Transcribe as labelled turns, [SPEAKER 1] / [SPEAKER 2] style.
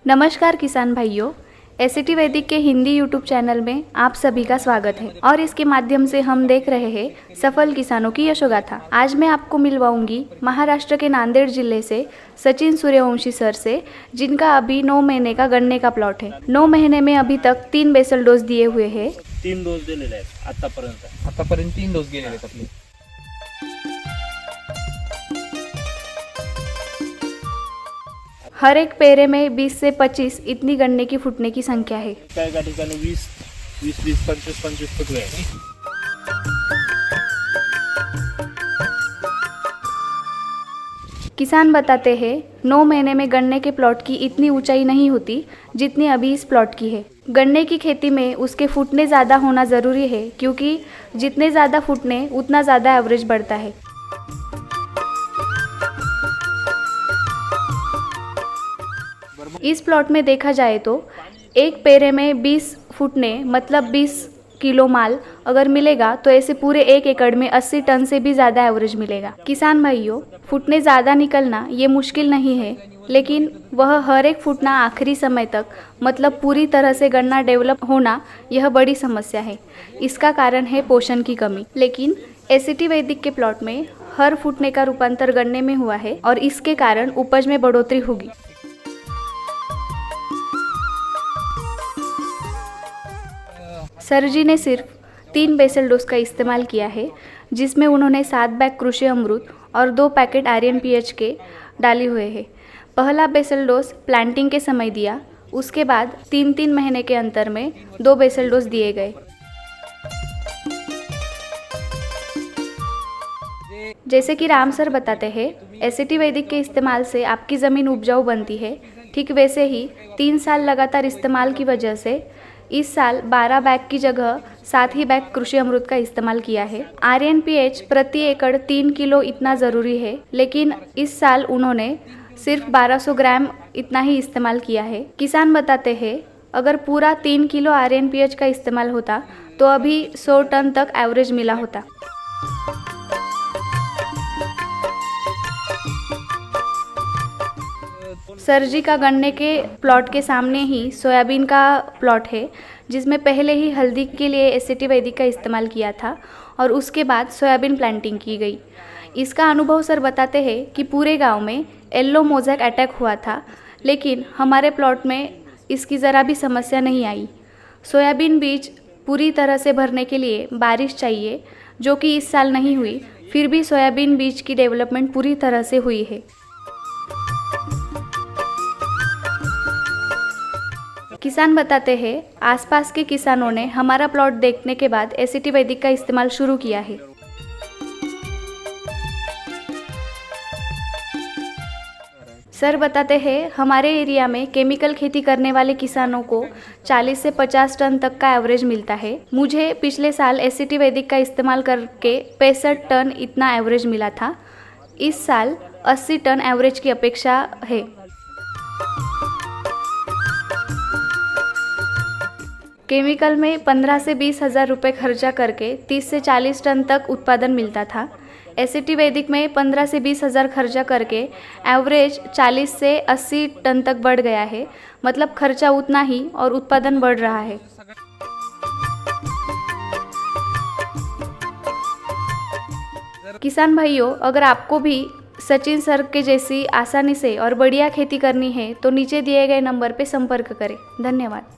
[SPEAKER 1] नमस्कार किसान भाइयों, एसटी वैदिक के हिंदी यूट्यूब चैनल में आप सभी का स्वागत है और इसके माध्यम से हम देख रहे हैं सफल किसानों की यशोगाथा। आज मैं आपको मिलवाऊंगी महाराष्ट्र के नांदेड़ जिले से सचिन सूर्यवंशी सर से, जिनका अभी 9 महीने का गन्ने का प्लॉट है। 9 महीने में अभी तक 3 बेसल डोज दिए हुए हैं।
[SPEAKER 2] 3 डोस दिलेले आहेत आतापर्यंत
[SPEAKER 3] 3 डोस गेलेले आहेत आपले।
[SPEAKER 1] हर एक पेरे में 20 से 25 इतनी गन्ने की फुटने की संख्या है।
[SPEAKER 2] काही ठिकाणी 20, 25 फुटवे आहे।
[SPEAKER 1] किसान बताते हैं 9 महीने में गन्ने के प्लॉट की इतनी ऊंचाई नहीं होती जितनी अभी इस प्लॉट की है। गन्ने की खेती में उसके फुटने ज़्यादा होना ज़रूरी है, क्योंकि जितने ज़्यादा फुटने उतना ज़्यादा एवरेज बढ़ता है। इस प्लॉट में देखा जाए तो एक पेरे में 20 फुटने मतलब 20 किलो माल अगर मिलेगा तो ऐसे पूरे 1 एकड़ में 80 टन से भी ज़्यादा एवरेज मिलेगा। किसान भाइयों, फुटने ज़्यादा निकलना ये मुश्किल नहीं है, लेकिन वह हर एक फुटना आखिरी समय तक मतलब पूरी तरह से गन्ना डेवलप होना यह बड़ी समस्या है। इसका कारण है पोषण की कमी। लेकिन एसटी वैदिक के प्लॉट में हर फुटने का रूपांतर गन्ने में हुआ है और इसके कारण उपज में बढ़ोतरी होगी। सर जी ने सिर्फ 3 बेसल डोज का इस्तेमाल किया है, जिसमें उन्होंने 7 बैग कृषि अमृत और 2 पैकेट आर्यन पीएच के डाले हुए हैं। पहला बेसल डोज प्लांटिंग के समय दिया, उसके बाद 3-3 महीने के अंतर में 2 बेसल डोज दिए गए। जैसे कि राम सर बताते हैं, एसटी वैदिक के इस्तेमाल से आपकी ज़मीन उपजाऊ बनती है। ठीक वैसे ही 3 साल लगातार इस्तेमाल की वजह से इस साल 12 बैग की जगह 7 ही बैग कृषि अमृत का इस्तेमाल किया है। आर्यन पीएच प्रति एकड़ 3 किलो इतना ज़रूरी है, लेकिन इस साल उन्होंने सिर्फ 1200 ग्राम इतना ही इस्तेमाल किया है। किसान बताते हैं अगर पूरा 3 किलो आर्यन पीएच का इस्तेमाल होता तो अभी 100 टन तक एवरेज मिला होता। सर जी का गन्ने के प्लॉट के सामने ही सोयाबीन का प्लॉट है, जिसमें पहले ही हल्दी के लिए एसटी वैदिक का इस्तेमाल किया था और उसके बाद सोयाबीन प्लांटिंग की गई। इसका अनुभव सर बताते हैं कि पूरे गांव में येलो मोज़ेक अटैक हुआ था, लेकिन हमारे प्लॉट में इसकी ज़रा भी समस्या नहीं आई। सोयाबीन बीज पूरी तरह से भरने के लिए बारिश चाहिए, जो कि इस साल नहीं हुई, फिर भी सोयाबीन बीज की डेवलपमेंट पूरी तरह से हुई है। किसान बताते हैं आसपास के किसानों ने हमारा प्लॉट देखने के बाद एसटी वैदिक का इस्तेमाल शुरू किया है। सर बताते हैं हमारे एरिया में केमिकल खेती करने वाले किसानों को 40 से 50 टन तक का एवरेज मिलता है। मुझे पिछले साल एसटी वैदिक का इस्तेमाल करके 65 टन इतना एवरेज मिला था। इस साल 80 टन एवरेज की अपेक्षा है। केमिकल में 15 से 20 हज़ार रुपये खर्चा करके 30 से 40 टन तक उत्पादन मिलता था। एसटी वैदिक में 15 से 20 हज़ार खर्चा करके एवरेज 40 से 80 टन तक बढ़ गया है। मतलब खर्चा उतना ही और उत्पादन बढ़ रहा है। किसान भाइयों, अगर आपको भी सचिन सर के जैसी आसानी से और बढ़िया खेती करनी है तो नीचे दिए गए नंबर पर संपर्क करें। धन्यवाद।